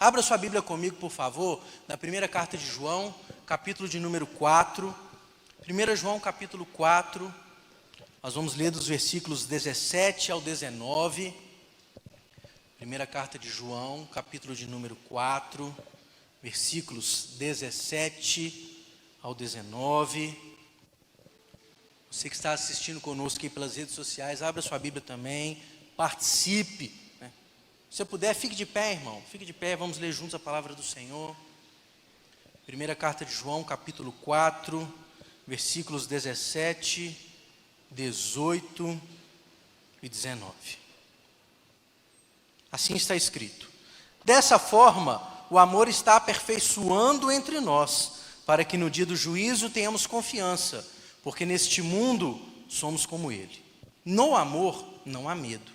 Abra sua Bíblia comigo, por favor, na primeira carta de João, capítulo de número 4. 1 João, capítulo 4, nós vamos ler dos versículos 17 ao 19. Primeira carta de João, capítulo de número 4, versículos 17 ao 19. Você que está assistindo conosco aqui pelas redes sociais, abra sua Bíblia também, participe. Se você puder, fique de pé, irmão. Fique de pé, vamos ler juntos a palavra do Senhor. Primeira carta de João, capítulo 4, versículos 17, 18 e 19. Assim está escrito: dessa forma, o amor está aperfeiçoando entre nós, para que no dia do juízo tenhamos confiança, porque neste mundo somos como ele. No amor não há medo.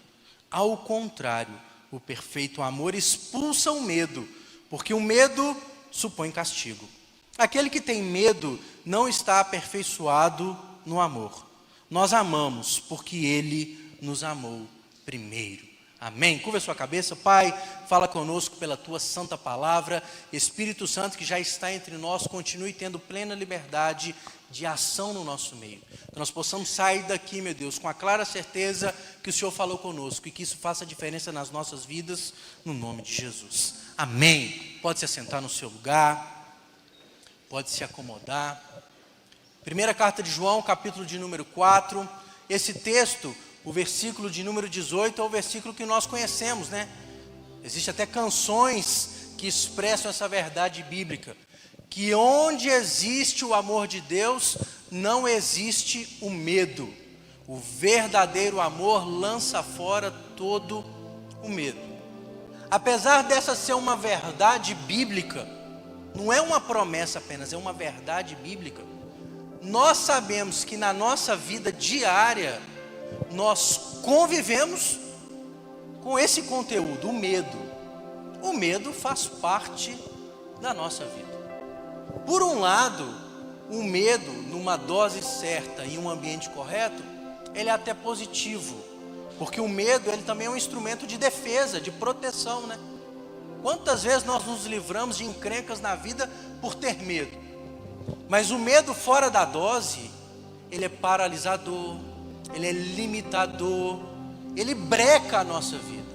Ao contrário, o perfeito amor expulsa o medo, porque o medo supõe castigo. Aquele que tem medo não está aperfeiçoado no amor. Nós amamos porque ele nos amou primeiro. Amém? Curva a sua cabeça. Pai, fala conosco pela tua santa palavra. Espírito Santo que já está entre nós, continue tendo plena liberdade de ação no nosso meio. Que nós possamos sair daqui, meu Deus, com a clara certeza que o Senhor falou conosco e que isso faça diferença nas nossas vidas, no nome de Jesus. Amém. Pode se assentar no seu lugar, pode se acomodar. Primeira carta de João, capítulo de número 4. Esse texto, o versículo de número 18 é o versículo que nós conhecemos, né? Existem até canções que expressam essa verdade bíblica, que onde existe o amor de Deus, não existe o medo. O verdadeiro amor lança fora todo o medo. Apesar dessa ser uma verdade bíblica, não é uma promessa apenas, é uma verdade bíblica. Nós sabemos que na nossa vida diária, nós convivemos com esse conteúdo, o medo. O medo faz parte da nossa vida. Por um lado, o medo, numa dose certa e um ambiente correto, ele é até positivo, porque o medo ele também é um instrumento de defesa, de proteção, né? Quantas vezes nós nos livramos de encrencas na vida por ter medo? Mas o medo fora da dose, ele é paralisador, ele é limitador, ele breca a nossa vida.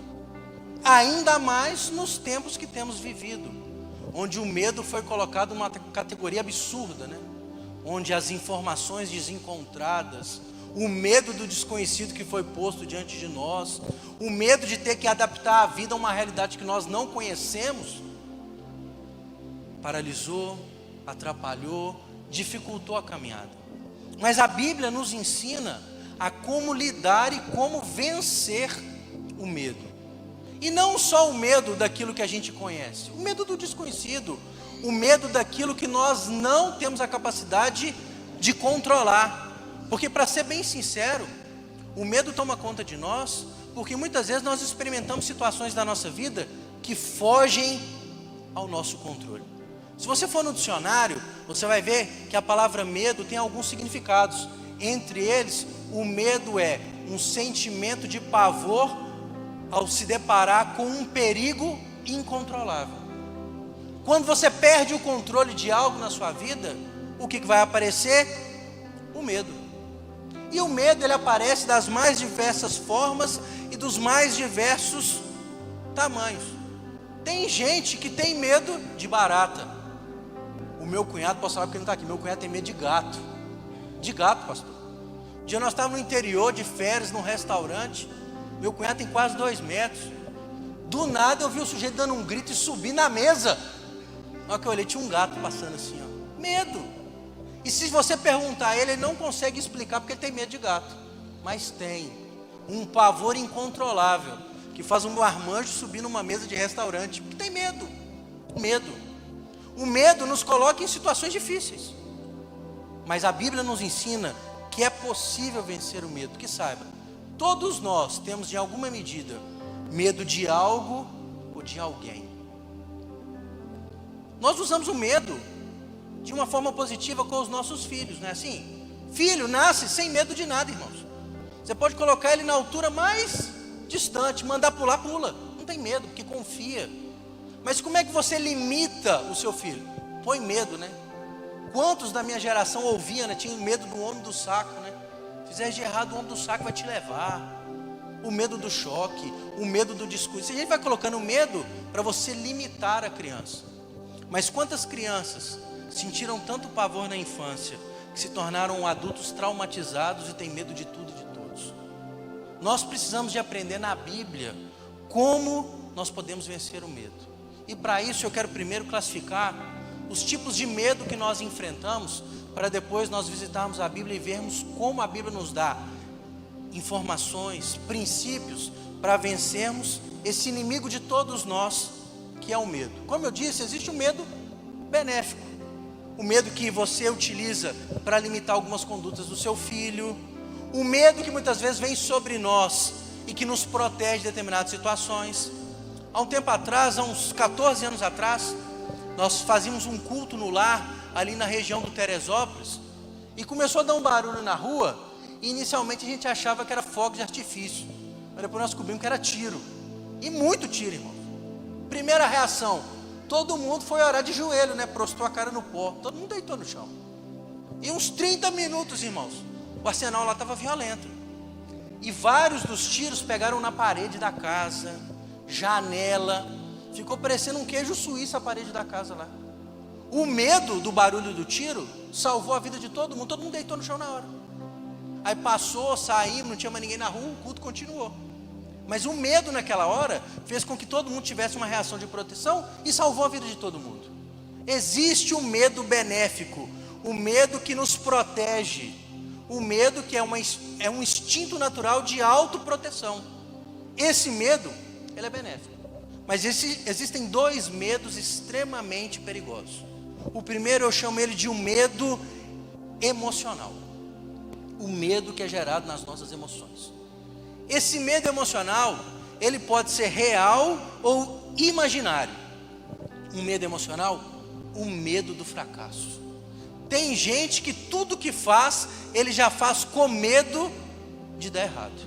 Ainda mais nos tempos que temos vivido, onde o medo foi colocado numa categoria absurda, né? Onde as informações desencontradas, o medo do desconhecido que foi posto diante de nós, o medo de ter que adaptar a vida a uma realidade que nós não conhecemos, paralisou, atrapalhou, dificultou a caminhada. Mas a Bíblia nos ensina a como lidar e como vencer o medo. E não só o medo daquilo que a gente conhece, o medo do desconhecido, o medo daquilo que nós não temos a capacidade de controlar. Porque, para ser bem sincero, o medo toma conta de nós, porque muitas vezes nós experimentamos situações da nossa vida que fogem ao nosso controle. Se você for no dicionário, você vai ver que a palavra medo tem alguns significados. Entre eles, o medo é um sentimento de pavor ao se deparar com um perigo incontrolável. Quando você perde o controle de algo na sua vida, o que vai aparecer? O medo. E o medo ele aparece das mais diversas formas e dos mais diversos tamanhos. Tem gente que tem medo de barata. O meu cunhado, posso falar porque ele não está aqui, meu cunhado tem medo de gato. De gato, pastor. Um dia nós estávamos no interior de férias, num restaurante. Meu cunhado tem quase 2 metros. Do nada eu vi o sujeito dando um grito e subir na mesa. Na hora que eu olhei, tinha um gato passando assim, ó. Medo. E se você perguntar a ele, ele não consegue explicar porque ele tem medo de gato. Mas tem um pavor incontrolável que faz um marmanjo subir numa mesa de restaurante, porque tem medo. Medo. O medo nos coloca em situações difíceis. Mas a Bíblia nos ensina que é possível vencer o medo. Que saiba, todos nós temos, de alguma medida, medo de algo ou de alguém. Nós usamos o medo de uma forma positiva com os nossos filhos, não é assim? Filho nasce sem medo de nada, irmãos. Você pode colocar ele na altura mais distante, mandar pular, pula. Não tem medo, porque confia. Mas como é que você limita o seu filho? Põe medo, né? Quantos da minha geração ouviam, né? Tinham medo do homem do saco, né? Fizer de errado, o homem do saco vai te levar. O medo do choque, o medo do discurso. A gente vai colocando medo para você limitar a criança. Mas quantas crianças sentiram tanto pavor na infância que se tornaram adultos traumatizados e têm medo de tudo e de todos? Nós precisamos de aprender na Bíblia como nós podemos vencer o medo. E para isso eu quero primeiro classificar os tipos de medo que nós enfrentamos, para depois nós visitarmos a Bíblia e vermos como a Bíblia nos dá informações, princípios para vencermos esse inimigo de todos nós, que é o medo. Como eu disse, existe o medo benéfico, o medo que você utiliza para limitar algumas condutas do seu filho, o medo que muitas vezes vem sobre nós e que nos protege de determinadas situações. Há um tempo atrás, há uns 14 anos atrás, nós fazíamos um culto no lar, ali na região do Teresópolis, e começou a dar um barulho na rua, e inicialmente a gente achava que era fogo de artifício, mas depois nós descobrimos que era tiro, e muito tiro, irmão. Primeira reação, todo mundo foi orar de joelho, né? Prostou a cara no pó, todo mundo deitou no chão. E uns 30 minutos, irmãos, o arsenal lá estava violento, e vários dos tiros pegaram na parede da casa, janela, ficou parecendo um queijo suíço a parede da casa lá. O medo do barulho do tiro salvou a vida de todo mundo deitou no chão na hora. Aí passou, saímos, não tinha mais ninguém na rua, o culto continuou. Mas o medo naquela hora fez com que todo mundo tivesse uma reação de proteção e salvou a vida de todo mundo. Existe o medo benéfico, o medo que nos protege, o medo que é um instinto natural de autoproteção. Esse medo, ele é benéfico. Mas existem dois medos extremamente perigosos. O primeiro eu chamo ele de um medo emocional. O medo que é gerado nas nossas emoções. Esse medo emocional, ele pode ser real ou imaginário. Um medo emocional, o medo do fracasso. Tem gente que tudo que faz, ele já faz com medo de dar errado.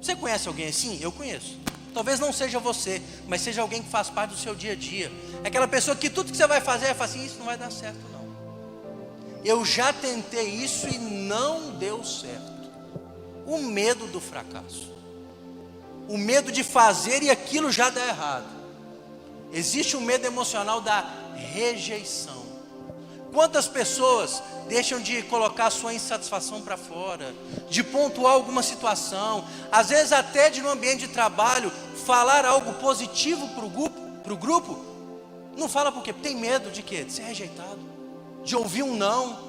Você conhece alguém assim? Eu conheço. Talvez não seja você, mas seja alguém que faz parte do seu dia a dia. É aquela pessoa que tudo que você vai fazer, vai falar assim, isso não vai dar certo não. Eu já tentei isso e não deu certo. O medo do fracasso. O medo de fazer e aquilo já dá errado. Existe o medo emocional da rejeição. Quantas pessoas deixam de colocar a sua insatisfação para fora, de pontuar alguma situação, às vezes até de no ambiente de trabalho, falar algo positivo para o grupo, não fala por quê? Tem medo de quê? De ser rejeitado, de ouvir um não,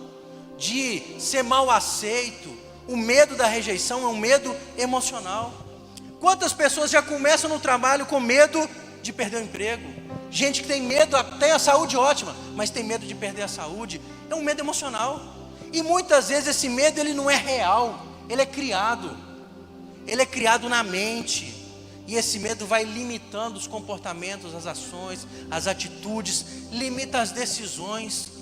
de ser mal aceito. O medo da rejeição é um medo emocional. Quantas pessoas já começam no trabalho com medo de perder o emprego? Gente que tem medo, tem a saúde ótima, mas tem medo de perder a saúde. É um medo emocional. E muitas vezes esse medo ele não é real, ele é criado. Ele é criado na mente. E esse medo vai limitando os comportamentos, as ações, as atitudes, limita as decisões.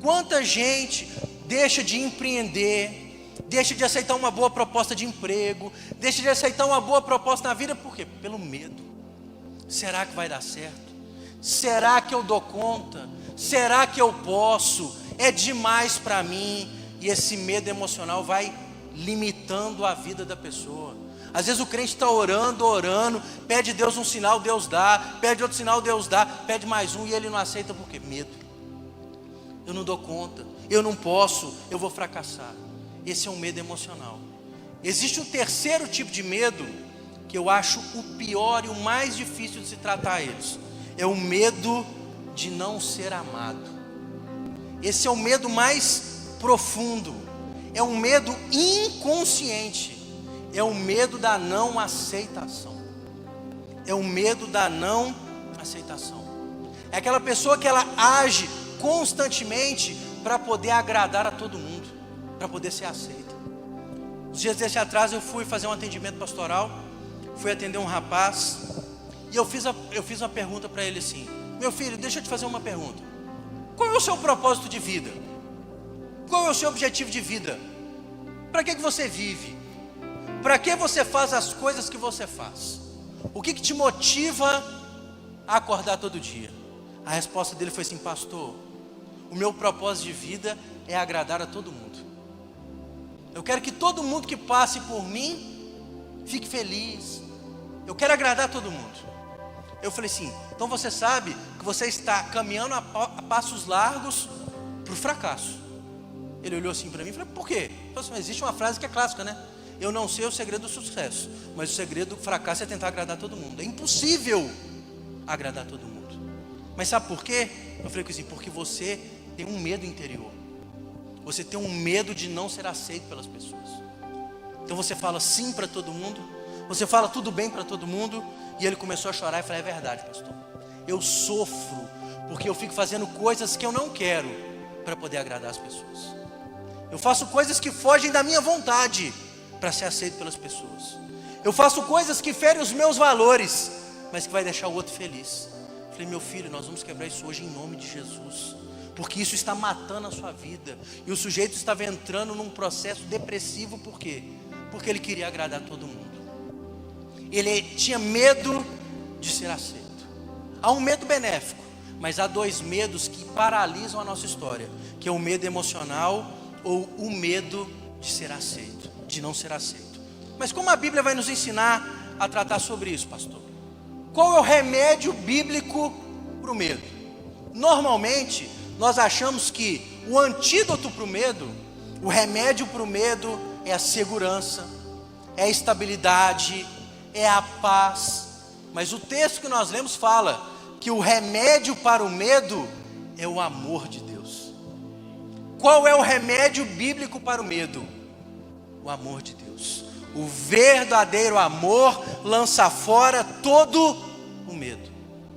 Quanta gente deixa de empreender, deixa de aceitar uma boa proposta de emprego, deixa de aceitar uma boa proposta na vida, por quê? Pelo medo. Será que vai dar certo? Será que eu dou conta? Será que eu posso? É demais para mim. E esse medo emocional vai limitando a vida da pessoa. Às vezes o crente está orando, pede Deus um sinal, Deus dá, pede outro sinal, Deus dá, pede mais um e ele não aceita, por quê? Medo. Eu não dou conta, eu não posso, eu vou fracassar. Esse é um medo emocional. Existe um terceiro tipo de medo, que eu acho o pior e o mais difícil de se tratar eles. É o medo de não ser amado. Esse é o medo mais profundo. É um medo inconsciente. É o medo da não aceitação. É o medo da não aceitação. É aquela pessoa que ela age constantemente para poder agradar a todo mundo, para poder ser aceita. Uns dias desse atrás eu fui fazer um atendimento pastoral, fui atender um rapaz, e eu fiz uma pergunta para ele assim: meu filho, deixa eu te fazer uma pergunta. Qual é o seu propósito de vida? Qual é o seu objetivo de vida? Para que você vive? Para que você faz as coisas que você faz? O que te motiva a acordar todo dia? A resposta dele foi assim: pastor, o meu propósito de vida é agradar a todo mundo. Eu quero que todo mundo que passe por mim fique feliz. Eu quero agradar todo mundo. Eu falei assim: então você sabe que você está caminhando a passos largos para o fracasso. Ele olhou assim para mim e falou: por quê? Eu falei assim: existe uma frase que é clássica, né? Eu não sei o segredo do sucesso, mas o segredo do fracasso é tentar agradar todo mundo. É impossível agradar todo mundo. Mas sabe por quê? Eu falei assim: porque você tem um medo interior. Você tem um medo de não ser aceito pelas pessoas. Então você fala sim para todo mundo, você fala tudo bem para todo mundo. E ele começou a chorar e falou: é verdade, pastor, eu sofro porque eu fico fazendo coisas que eu não quero para poder agradar as pessoas. Eu faço coisas que fogem da minha vontade para ser aceito pelas pessoas. Eu faço coisas que ferem os meus valores, mas que vai deixar o outro feliz. Eu falei: meu filho, nós vamos quebrar isso hoje em nome de Jesus, porque isso está matando a sua vida. E o sujeito estava entrando num processo depressivo. Por quê? Porque ele queria agradar todo mundo. Ele tinha medo de ser aceito. Há um medo benéfico, mas há dois medos que paralisam a nossa história, que é o medo emocional ou o medo de ser aceito, de não ser aceito. Mas como a Bíblia vai nos ensinar a tratar sobre isso, pastor? Qual é o remédio bíblico para o medo? Normalmente, nós achamos que o antídoto para o medo, o remédio para o medo é a segurança, é a estabilidade, é a paz. Mas o texto que nós lemos fala que o remédio para o medo é o amor de Deus. Qual é o remédio bíblico para o medo? O amor de Deus. O verdadeiro amor lança fora todo o medo.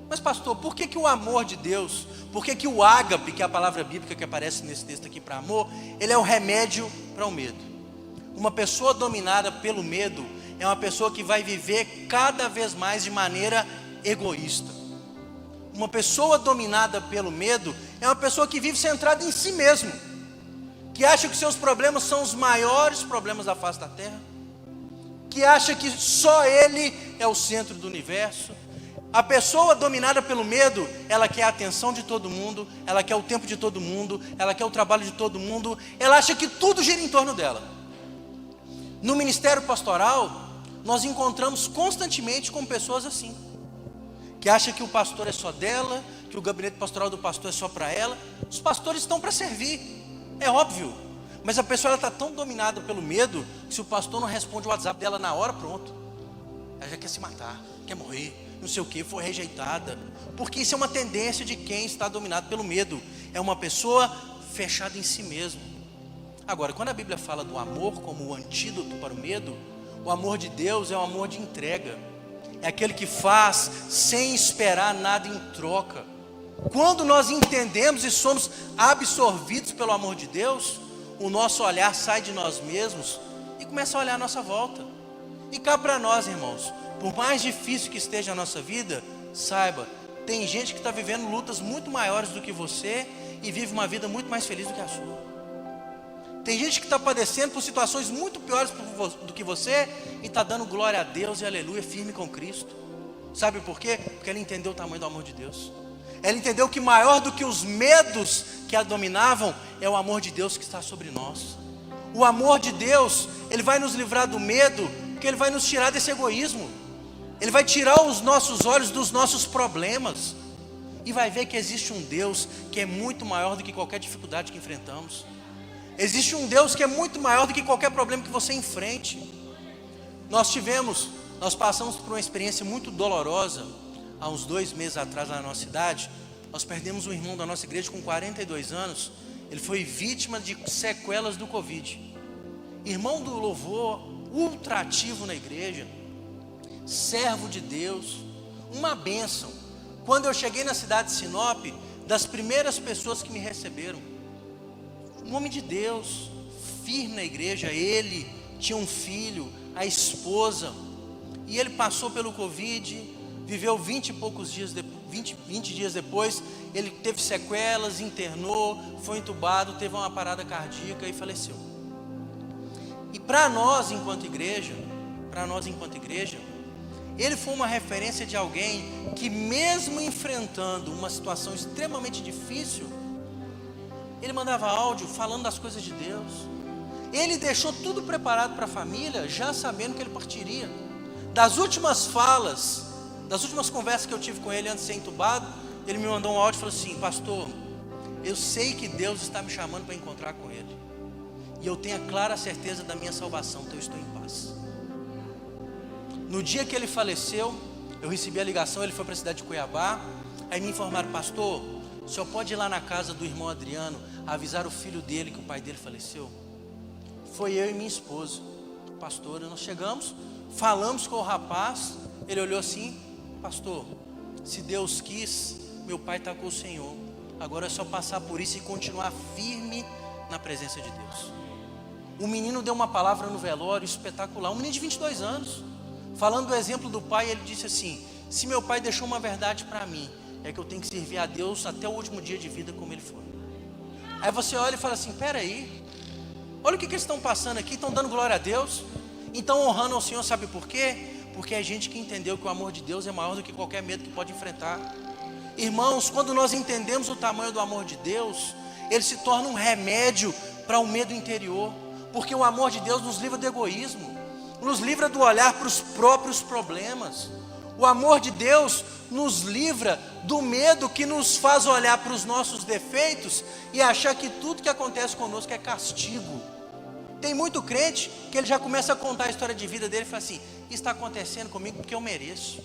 Mas pastor, por que o amor de Deus, por que o ágape, que é a palavra bíblica que aparece nesse texto aqui para amor, ele é o remédio para o medo? Uma pessoa dominada pelo medo é uma pessoa que vai viver cada vez mais de maneira egoísta. Uma pessoa dominada pelo medo é uma pessoa que vive centrada em si mesmo, que acha que seus problemas são os maiores problemas da face da terra, que acha que só ele é o centro do universo. A pessoa dominada pelo medo, ela quer a atenção de todo mundo, ela quer o tempo de todo mundo, ela quer o trabalho de todo mundo, ela acha que tudo gira em torno dela. No ministério pastoral, nós encontramos constantemente com pessoas assim, que acham que o pastor é só dela, que o gabinete pastoral do pastor é só para ela. Os pastores estão para servir, é óbvio, mas a pessoa está tão dominada pelo medo, que se o pastor não responde o WhatsApp dela na hora, pronto, ela já quer se matar, quer morrer, não sei o que, foi rejeitada. Porque isso é uma tendência de quem está dominado pelo medo, é uma pessoa fechada em si mesmo. Agora, quando a Bíblia fala do amor como o antídoto para o medo, o amor de Deus é um amor de entrega, é aquele que faz sem esperar nada em troca. Quando nós entendemos e somos absorvidos pelo amor de Deus, o nosso olhar sai de nós mesmos e começa a olhar a nossa volta. E cá para nós, irmãos, por mais difícil que esteja a nossa vida, saiba, tem gente que está vivendo lutas muito maiores do que você e vive uma vida muito mais feliz do que a sua. Tem gente que está padecendo por situações muito piores do que você e está dando glória a Deus e aleluia, firme com Cristo. Sabe por quê? Porque ela entendeu o tamanho do amor de Deus. Ela entendeu que maior do que os medos que a dominavam é o amor de Deus que está sobre nós. O amor de Deus, ele vai nos livrar do medo, porque ele vai nos tirar desse egoísmo. Ele vai tirar os nossos olhos dos nossos problemas e vai ver que existe um Deus que é muito maior do que qualquer dificuldade que enfrentamos. Existe um Deus que é muito maior do que qualquer problema que você enfrente. Nós passamos por uma experiência muito dolorosa há uns 2 meses atrás na nossa cidade. Nós perdemos um irmão da nossa igreja com 42 anos. Ele foi vítima de sequelas do Covid. Irmão do louvor, ultra ativo na igreja, servo de Deus, uma bênção. Quando eu cheguei na cidade de Sinop, das primeiras pessoas que me receberam, um homem de Deus, firme na igreja, ele tinha um filho, a esposa, e ele passou pelo Covid, viveu 20 e poucos dias, 20 dias depois, ele teve sequelas, internou, foi entubado, teve uma parada cardíaca e faleceu. E para nós enquanto igreja, Ele foi uma referência de alguém que, mesmo enfrentando uma situação extremamente difícil, ele mandava áudio falando das coisas de Deus. Ele deixou tudo preparado para a família, já sabendo que ele partiria. Das últimas falas, das últimas conversas que eu tive com ele antes de ser entubado, ele me mandou um áudio e falou assim: pastor, eu sei que Deus está me chamando para encontrar com Ele, e eu tenho a clara certeza da minha salvação, então eu estou em paz. No dia que ele faleceu, eu recebi a ligação, ele foi para a cidade de Cuiabá. Aí me informaram: pastor, o senhor pode ir lá na casa do irmão Adriano, avisar o filho dele que o pai dele faleceu? Foi eu e minha esposa, pastora, nós chegamos, falamos com o rapaz. Ele olhou assim: pastor, se Deus quis, meu pai está com o Senhor, agora é só passar por isso e continuar firme na presença de Deus. O menino deu uma palavra no velório espetacular, um menino de 22 anos, falando do exemplo do pai. Ele disse assim: se meu pai deixou uma verdade para mim, é que eu tenho que servir a Deus até o último dia de vida como ele foi. Aí você olha e fala assim: peraí, olha o que eles estão passando aqui, estão dando glória a Deus, estão honrando ao Senhor. Sabe por quê? Porque é gente que entendeu que o amor de Deus é maior do que qualquer medo que pode enfrentar. Irmãos, quando nós entendemos o tamanho do amor de Deus, ele se torna um remédio para o medo interior, porque o amor de Deus nos livra do egoísmo, nos livra do olhar para os próprios problemas. O amor de Deus nos livra do medo que nos faz olhar para os nossos defeitos e achar que tudo que acontece conosco é castigo. Tem muito crente que ele já começa a contar a história de vida dele e fala assim: isso está acontecendo comigo porque eu mereço.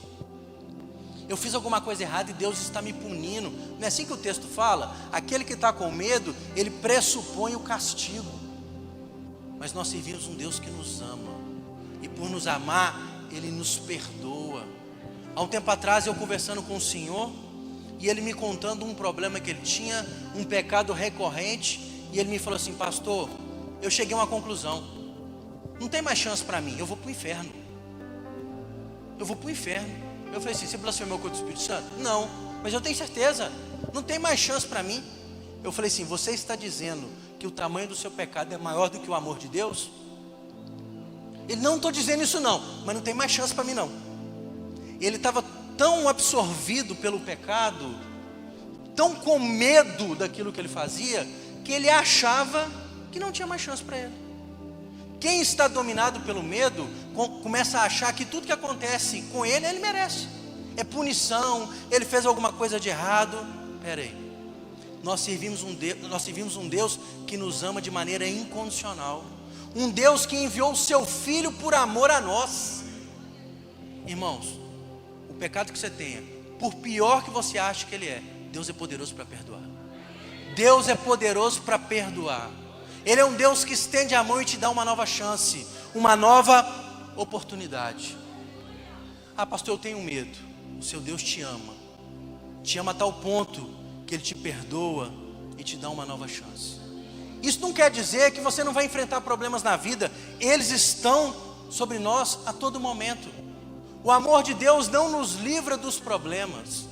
Eu fiz alguma coisa errada e Deus está me punindo. Não é assim que o texto fala? Aquele que está com medo, ele pressupõe o castigo. Mas nós servimos um Deus que nos ama, e por nos amar, Ele nos perdoa. Há um tempo atrás, eu conversando com o Senhor, e Ele me contando um problema que ele tinha, um pecado recorrente, e Ele me falou assim: pastor, eu cheguei a uma conclusão, não tem mais chance para mim, eu vou para o inferno. Eu vou para o inferno. Eu falei assim: você blasfemou contra o Espírito Santo? Não, mas eu tenho certeza, não tem mais chance para mim. Eu falei assim: você está dizendo que o tamanho do seu pecado é maior do que o amor de Deus? Ele: não estou dizendo isso não, mas não tem mais chance para mim não. Ele estava tão absorvido pelo pecado, tão com medo daquilo que ele fazia, que ele achava que não tinha mais chance para ele. Quem está dominado pelo medo, começa a achar que tudo que acontece com ele, ele merece. É punição, ele fez alguma coisa de errado. Espera aí, nós servimos um Deus que nos ama de maneira incondicional. Um Deus que enviou o seu Filho por amor a nós. Irmãos, o pecado que você tenha, por pior que você ache que ele é, Deus é poderoso para perdoar. Deus é poderoso para perdoar. Ele é um Deus que estende a mão e te dá uma nova chance, uma nova oportunidade. Ah, pastor, eu tenho medo. O seu Deus te ama a tal ponto que Ele te perdoa e te dá uma nova chance. Isso não quer dizer que você não vai enfrentar problemas na vida. Eles estão sobre nós a todo momento. O amor de Deus não nos livra dos problemas,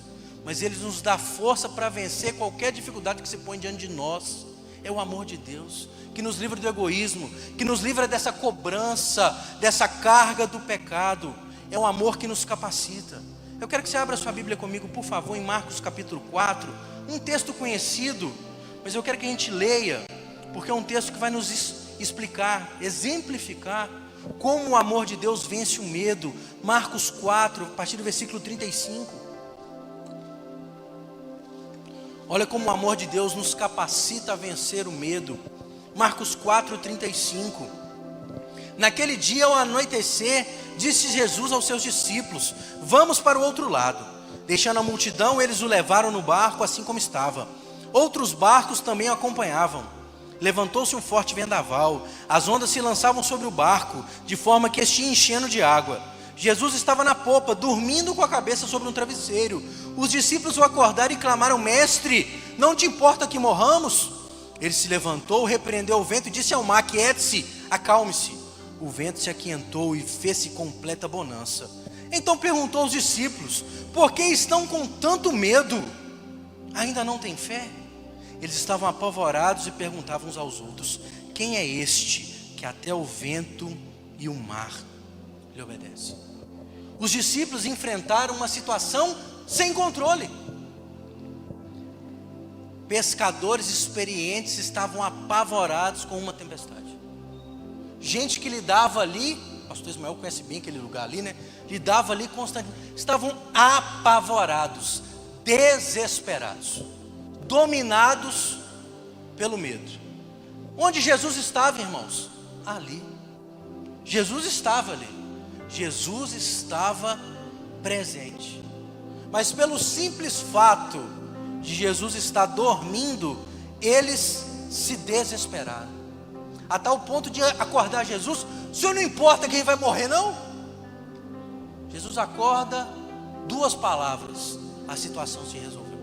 mas Ele nos dá força para vencer qualquer dificuldade que se põe diante de nós. É o amor de Deus que nos livra do egoísmo, que nos livra dessa cobrança, dessa carga do pecado. É um amor que nos capacita. Eu quero que você abra sua Bíblia comigo, por favor, em Marcos capítulo 4, um texto conhecido, mas eu quero que a gente leia, porque é um texto que vai nos explicar, exemplificar como o amor de Deus vence o medo. Marcos 4, a partir do versículo 35. Olha como o amor de Deus nos capacita a vencer o medo. Marcos 4, 35. Naquele dia, ao anoitecer, disse Jesus aos seus discípulos: vamos para o outro lado. Deixando a multidão, eles o levaram no barco assim como estava. Outros barcos também o acompanhavam. Levantou-se um forte vendaval, as ondas se lançavam sobre o barco, de forma que este ia enchendo de água. Jesus estava na popa, dormindo com a cabeça sobre um travesseiro. Os discípulos o acordaram e clamaram: mestre, não te importa que morramos? Ele se levantou, repreendeu o vento e disse ao mar: quiete-se, acalme-se. O vento se aquietou e fez-se completa bonança. Então perguntou aos discípulos: por que estão com tanto medo? Ainda não têm fé? Eles estavam apavorados e perguntavam uns aos outros: quem é este que até o vento e o mar lhe obedecem? Os discípulos enfrentaram uma situação sem controle. Pescadores experientes estavam apavorados com uma tempestade. Gente que lidava ali, o pastor Ismael conhece bem aquele lugar ali, né? Lidava ali constantemente. Estavam apavorados, desesperados, dominados pelo medo. Onde Jesus estava, irmãos? Ali. Jesus estava ali. Jesus estava presente. Mas pelo simples fato de Jesus estar dormindo, eles se desesperaram. A tal ponto de acordar Jesus: o senhor não importa quem vai morrer, não? Jesus acorda, 2 palavras, a situação se resolveu.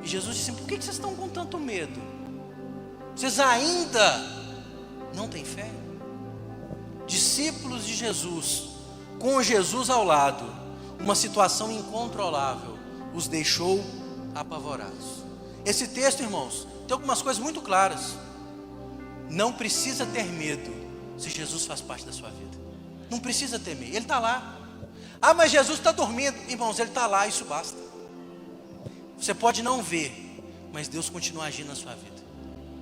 E Jesus disse: por que vocês estão com tanto medo? Vocês ainda não têm fé? Discípulos de Jesus, com Jesus ao lado, uma situação incontrolável os deixou apavorados. Esse texto, irmãos, tem algumas coisas muito claras. Não precisa ter medo se Jesus faz parte da sua vida. Não precisa temer, Ele está lá. Ah, mas Jesus está dormindo. Irmãos, Ele está lá, isso basta. Você pode não ver, mas Deus continua agindo na sua vida.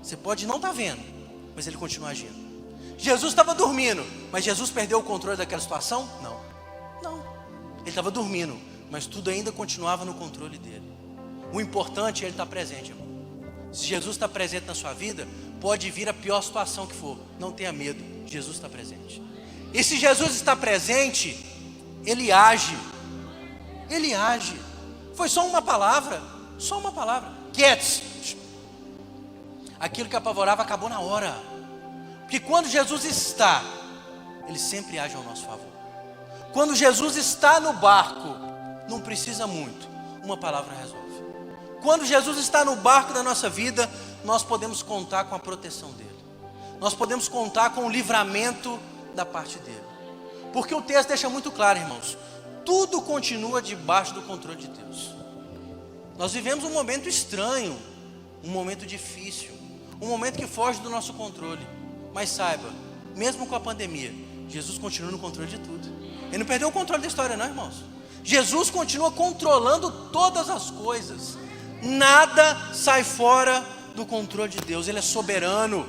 Você pode não estar vendo, mas Ele continua agindo. Jesus estava dormindo, mas Jesus perdeu o controle daquela situação? Não. Ele estava dormindo, mas tudo ainda continuava no controle dele. O importante é Ele estar presente, irmão. Se Jesus está presente na sua vida, pode vir a pior situação que for, não tenha medo, Jesus está presente. E se Jesus está presente, Ele age. Ele age. Foi só uma palavra. Quietos. Aquilo que apavorava acabou na hora. Porque quando Jesus está, Ele sempre age ao nosso favor. Quando Jesus está no barco, não precisa muito, uma palavra resolve. Quando Jesus está no barco da nossa vida, nós podemos contar com a proteção dEle. Nós podemos contar com o livramento da parte dEle. Porque o texto deixa muito claro, irmãos, tudo continua debaixo do controle de Deus. Nós vivemos um momento estranho, um momento difícil, um momento que foge do nosso controle. Mas saiba, mesmo com a pandemia, Jesus continua no controle de tudo. Ele não perdeu o controle da história, não, irmãos. Jesus continua controlando todas as coisas. Nada sai fora do controle de Deus. Ele é soberano.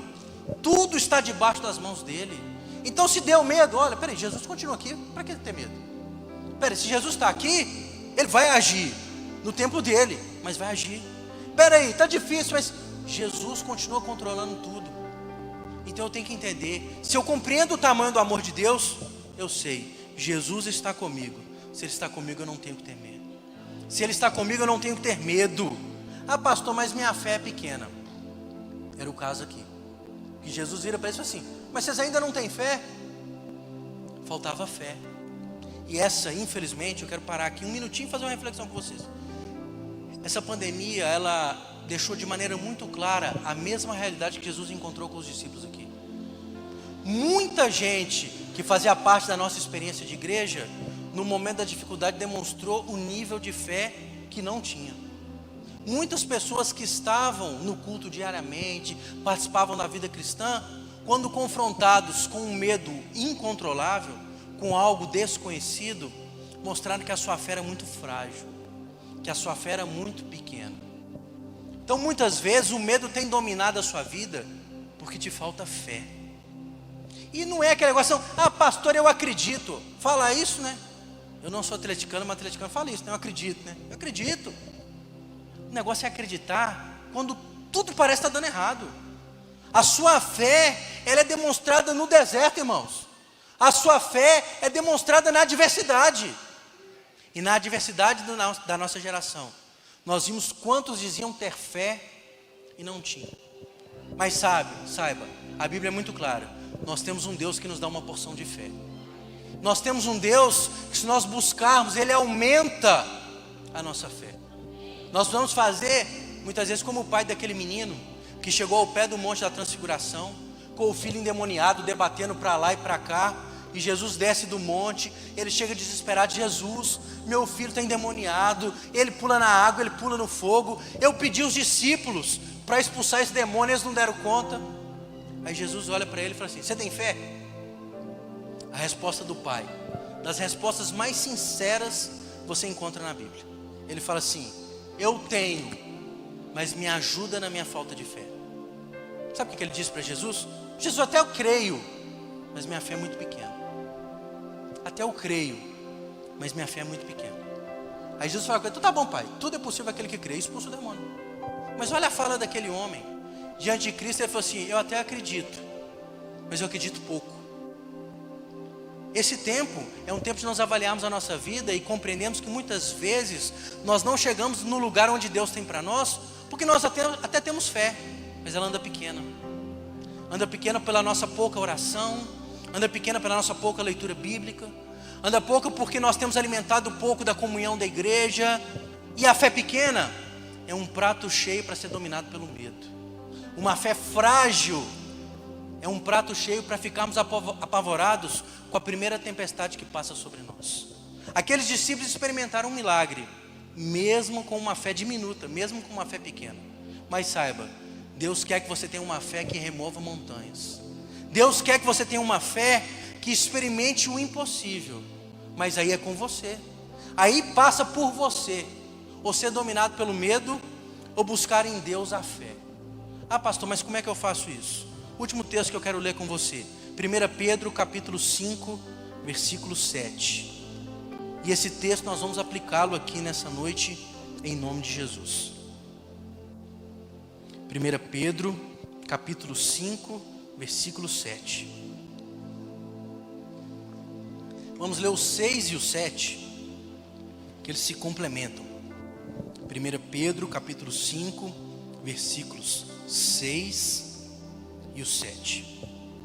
Tudo está debaixo das mãos dele. Então, se deu medo, olha, peraí, Jesus continua aqui, para que ter medo? Peraí, se Jesus está aqui, Ele vai agir no tempo dele, mas vai agir. Peraí, está difícil, mas Jesus continua controlando tudo. Então eu tenho que entender, se eu compreendo o tamanho do amor de Deus, eu sei, Jesus está comigo. Se Ele está comigo, eu não tenho que temer. Se Ele está comigo, eu não tenho que ter medo. Ah, pastor, mas minha fé é pequena. Era o caso aqui. Que Jesus vira para eles e fala assim: mas vocês ainda não têm fé? Faltava fé. E essa, infelizmente, eu quero parar aqui um minutinho e fazer uma reflexão com vocês. Essa pandemia, ela deixou de maneira muito clara a mesma realidade que Jesus encontrou com os discípulos aqui. Muita gente que fazia parte da nossa experiência de igreja, no momento da dificuldade, demonstrou o nível de fé que não tinha. Muitas pessoas que estavam no culto diariamente, participavam da vida cristã, quando confrontados com um medo incontrolável, com algo desconhecido, mostraram que a sua fé era muito frágil, que a sua fé era muito pequena. Então muitas vezes o medo tem dominado a sua vida, porque te falta fé. E não é aquele negócio, ah, pastor, eu acredito. Fala isso, né? Eu não sou atleticano, mas atleticano fala isso, né? Eu acredito, né? Eu acredito. O negócio é acreditar quando tudo parece estar dando errado. A sua fé, ela é demonstrada no deserto, irmãos. A sua fé é demonstrada na adversidade. E na adversidade da nossa geração, nós vimos quantos diziam ter fé e não tinham. Mas saiba, a Bíblia é muito clara. Nós temos um Deus que nos dá uma porção de fé. Nós temos um Deus que, se nós buscarmos, Ele aumenta a nossa fé. Nós vamos fazer, muitas vezes, como o pai daquele menino que chegou ao pé do monte da transfiguração, com o filho endemoniado, debatendo para lá e para cá, e Jesus desce do monte, ele chega desesperado: Jesus, meu filho está endemoniado, ele pula na água, ele pula no fogo, eu pedi os discípulos para expulsar esse demônio, eles não deram conta. Aí Jesus olha para ele e fala assim: você tem fé? A resposta do pai: das respostas mais sinceras você encontra na Bíblia. Ele fala assim: eu tenho, mas me ajuda na minha falta de fé. Sabe o que ele disse para Jesus? Jesus, até eu creio, mas minha fé é muito pequena. Até eu creio, mas minha fé é muito pequena. Aí Jesus fala: então tá bom, pai, tudo é possível aquele que crê, expulsa o demônio. Mas olha a fala daquele homem diante de Cristo. Ele falou assim: eu até acredito, mas eu acredito pouco. Esse tempo é um tempo de nós avaliarmos a nossa vida e compreendermos que muitas vezes nós não chegamos no lugar onde Deus tem para nós, porque nós até temos fé, mas ela anda pequena. Anda pequena pela nossa pouca oração, anda pequena pela nossa pouca leitura bíblica, anda pouco porque nós temos alimentado pouco da comunhão da igreja. E a fé pequena é um prato cheio para ser dominado pelo medo. Uma fé frágil é um prato cheio para ficarmos apavorados com a primeira tempestade que passa sobre nós. Aqueles discípulos experimentaram um milagre, mesmo com uma fé diminuta, mesmo com uma fé pequena. Mas saiba, Deus quer que você tenha uma fé que remova montanhas. Deus quer que você tenha uma fé que experimente o impossível. Mas aí é com você. Aí passa por você. Ou ser dominado pelo medo, ou buscar em Deus a fé. Ah, pastor, mas como é que eu faço isso? Último texto que eu quero ler com você, 1 Pedro capítulo 5, versículo 7. E esse texto nós vamos aplicá-lo aqui nessa noite, em nome de Jesus. 1 Pedro capítulo 5, versículo 7. Vamos ler o 6 e o 7, que eles se complementam. 1 Pedro capítulo 5, versículos 6 e o 7.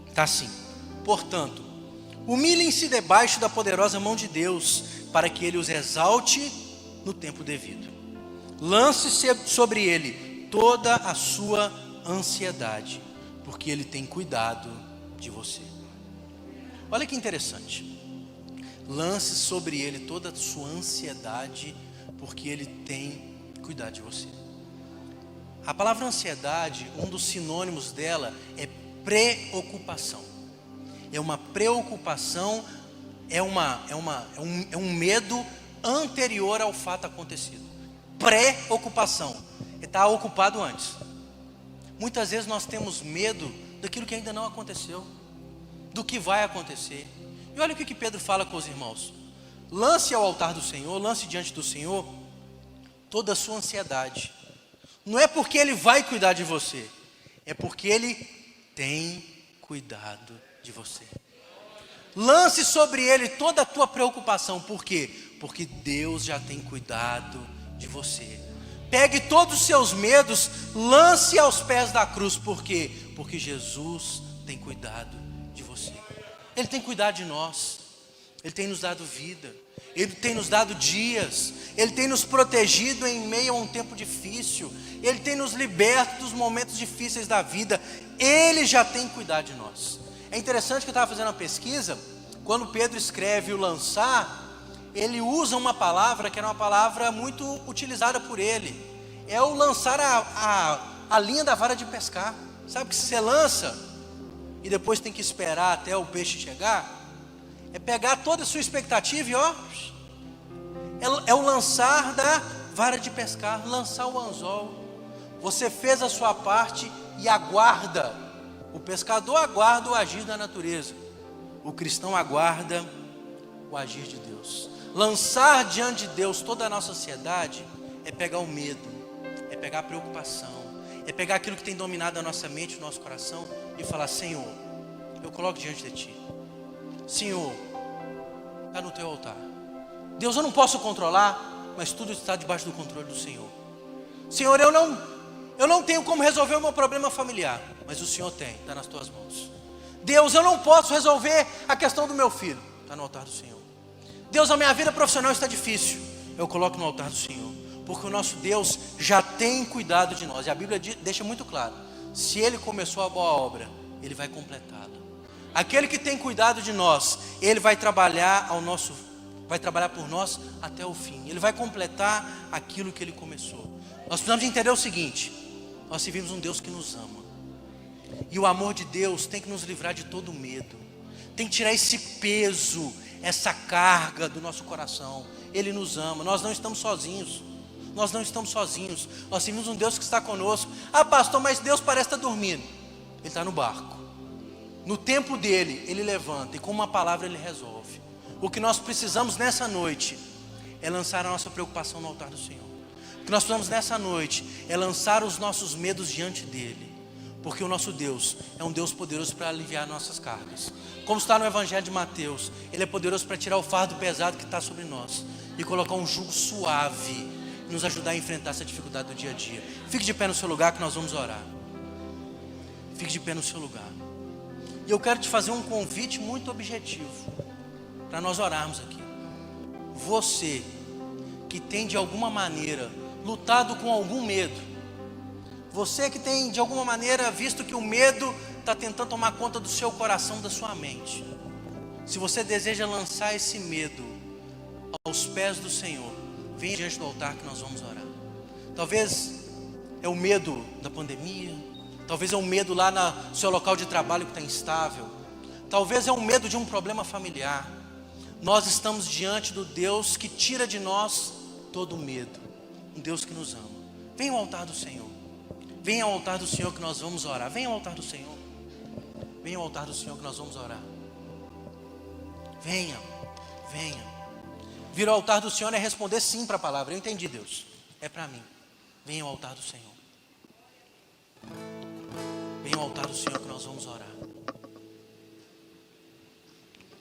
Está assim: portanto, humilhem-se debaixo da poderosa mão de Deus, para que Ele os exalte no tempo devido. Lance sobre Ele toda a sua ansiedade, porque Ele tem cuidado de você. Olha que interessante. Lance sobre Ele toda a sua ansiedade, porque Ele tem cuidado de você. A palavra ansiedade, um dos sinônimos dela é preocupação. É uma preocupação, é um medo anterior ao fato acontecido. Preocupação, está ocupado antes. Muitas vezes nós temos medo daquilo que ainda não aconteceu, do que vai acontecer. E olha o que Pedro fala com os irmãos: lance ao altar do Senhor, lance diante do Senhor toda a sua ansiedade. Não é porque Ele vai cuidar de você, é porque Ele tem cuidado de você. Lance sobre Ele toda a tua preocupação. Por quê? Porque Deus já tem cuidado de você. Pegue todos os seus medos, lance aos pés da cruz. Por quê? Porque Jesus tem cuidado de você. Ele tem cuidado de nós. Ele tem nos dado vida. Ele tem nos dado dias. Ele tem nos protegido em meio a um tempo difícil. Ele tem nos liberto dos momentos difíceis da vida. Ele já tem cuidado de nós. É interessante que eu estava fazendo uma pesquisa. Quando Pedro escreve o lançar, ele usa uma palavra que era uma palavra muito utilizada por ele. É o lançar a linha da vara de pescar. Sabe que você lança e depois tem que esperar até o peixe chegar? É pegar toda a sua expectativa e é o lançar da vara de pescar, lançar o anzol. Você fez a sua parte e aguarda. O pescador aguarda o agir da natureza. O cristão aguarda o agir de Deus. Lançar diante de Deus toda a nossa ansiedade é pegar o medo, é pegar a preocupação, é pegar aquilo que tem dominado a nossa mente e o nosso coração e falar: Senhor, eu coloco diante de Ti. Senhor, está no Teu altar. Deus, eu não posso controlar, mas tudo está debaixo do controle do Senhor. Senhor, eu não tenho como resolver o meu problema familiar, mas o Senhor tem, está nas Tuas mãos. Deus, eu não posso resolver a questão do meu filho, está no altar do Senhor. Deus, a minha vida profissional está difícil, eu coloco no altar do Senhor, porque o nosso Deus já tem cuidado de nós. E a Bíblia deixa muito claro: se Ele começou a boa obra, Ele vai completá-la. Aquele que tem cuidado de nós, Ele vai trabalhar por nós até o fim. Ele vai completar aquilo que Ele começou. Nós precisamos entender o seguinte: nós servimos um Deus que nos ama. E o amor de Deus tem que nos livrar de todo medo. Tem que tirar esse peso, essa carga do nosso coração. Ele nos ama, nós não estamos sozinhos. Nós não estamos sozinhos. Nós temos um Deus que está conosco. Ah, pastor, mas Deus parece estar dormindo. Ele está no barco. No tempo dele, ele levanta e com uma palavra ele resolve. O que nós precisamos nessa noite é lançar a nossa preocupação no altar do Senhor. O que nós precisamos nessa noite é lançar os nossos medos diante dele. Porque o nosso Deus é um Deus poderoso para aliviar nossas cargas. Como está no Evangelho de Mateus, ele é poderoso para tirar o fardo pesado que está sobre nós e colocar um jugo suave, nos ajudar a enfrentar essa dificuldade do dia a dia. Fique de pé no seu lugar que nós vamos orar. Fique de pé no seu lugar. E eu quero te fazer um convite muito objetivo para nós orarmos aqui. Você que tem de alguma maneira lutado com algum medo, você que tem de alguma maneira visto que o medo está tentando tomar conta do seu coração, da sua mente, se você deseja lançar esse medo aos pés do Senhor, venha diante do altar que nós vamos orar. Talvez é o medo da pandemia, talvez é um medo lá no seu local de trabalho que está instável, talvez é um medo de um problema familiar. Nós estamos diante do Deus que tira de nós todo o medo, um Deus que nos ama. Venha ao altar do Senhor, venha ao altar do Senhor que nós vamos orar. Venha ao altar do Senhor, venha ao altar do Senhor que nós vamos orar. Venha, venha. Vir ao altar do Senhor é responder sim para a palavra. Eu entendi, Deus, é para mim. Venha ao altar do Senhor. Venha ao altar do Senhor que nós vamos orar.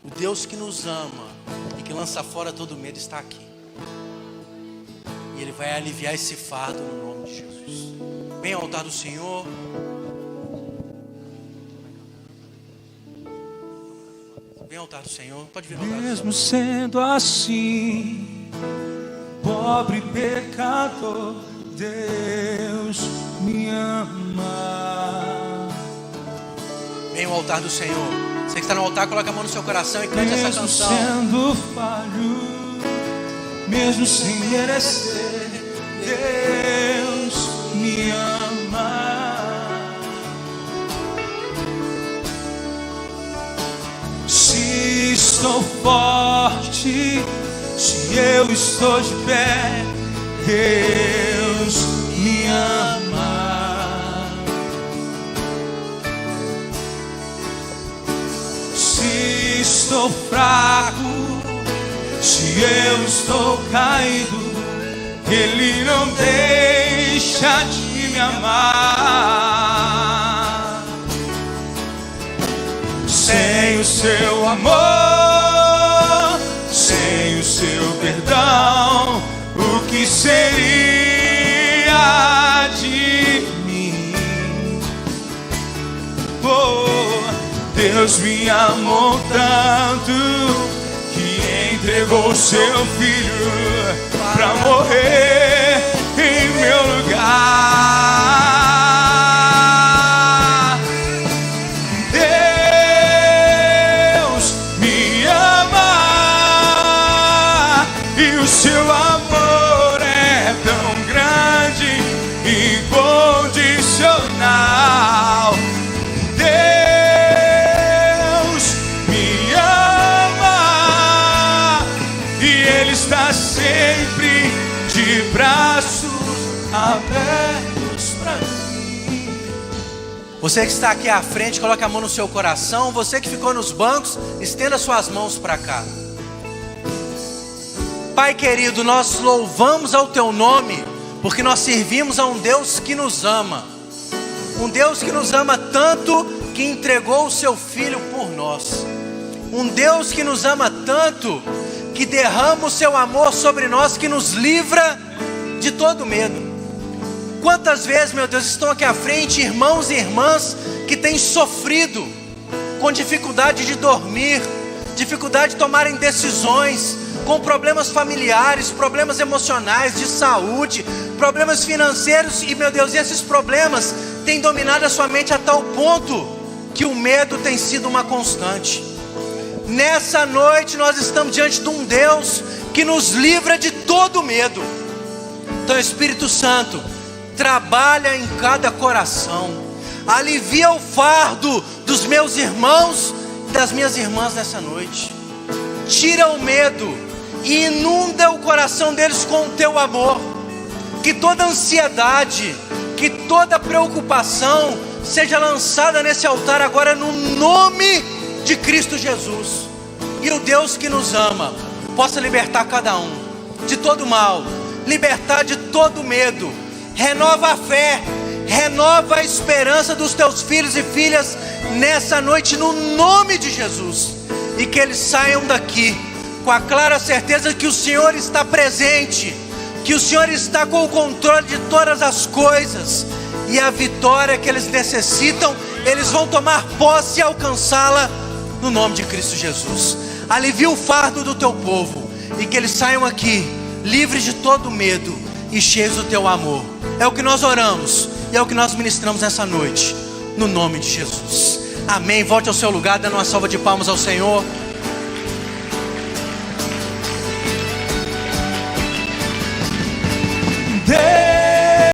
O Deus que nos ama e que lança fora todo medo está aqui. E Ele vai aliviar esse fardo no nome de Jesus. Venha ao altar do Senhor. Venha ao altar do Senhor. Pode vir ao altar do Senhor. Mesmo sendo assim, pobre pecador, Deus me ama. Venha ao altar do Senhor. Você que está no altar, coloca a mão no seu coração e cante essa canção. Mesmo sendo falho, mesmo sem merecer, Deus me ama. Se estou forte, se eu estou de pé, Deus me ama. Se estou fraco, se eu estou caído, Ele não deixa de me amar. Sem o seu amor, sem o seu perdão, o que seria de mim? Oh, Deus me amou tanto que entregou seu filho para morrer em meu lugar. Deus me ama e o seu amor é tão grande e incondicional. Está sempre de braços abertos para mim. Você que está aqui à frente, coloque a mão no seu coração. Você que ficou nos bancos, estenda suas mãos para cá. Pai querido, nós louvamos ao teu nome, porque nós servimos a um Deus que nos ama. Um Deus que nos ama tanto que entregou o seu Filho por nós. Um Deus que nos ama tanto que derrama o seu amor sobre nós, que nos livra de todo medo. Quantas vezes, meu Deus, estão aqui à frente irmãos e irmãs que têm sofrido com dificuldade de dormir, dificuldade de tomarem decisões, com problemas familiares, problemas emocionais, de saúde, problemas financeiros, e meu Deus, esses problemas têm dominado a sua mente a tal ponto que o medo tem sido uma constante. Nessa noite nós estamos diante de um Deus que nos livra de todo medo. Então, Espírito Santo, trabalha em cada coração, alivia o fardo dos meus irmãos e das minhas irmãs nessa noite. tira o medo e inunda o coração deles com o teu amor. Que toda ansiedade, que toda preocupação seja lançada nesse altar agora no nome de Cristo Jesus. E o Deus que nos ama possa libertar cada um de todo mal, libertar de todo medo. Renova a fé, renova a esperança dos teus filhos e filhas nessa noite no nome de Jesus. E que eles saiam daqui com a clara certeza que o Senhor está presente, que o Senhor está com o controle de todas as coisas, e a vitória que eles necessitam, eles vão tomar posse e alcançá-la no nome de Cristo Jesus. Alivia o fardo do teu povo, e que eles saiam aqui livres de todo medo e cheios do teu amor. É o que nós oramos, e é o que nós ministramos nessa noite, no nome de Jesus. Amém. Volte ao seu lugar, dando uma salva de palmas ao Senhor. Deus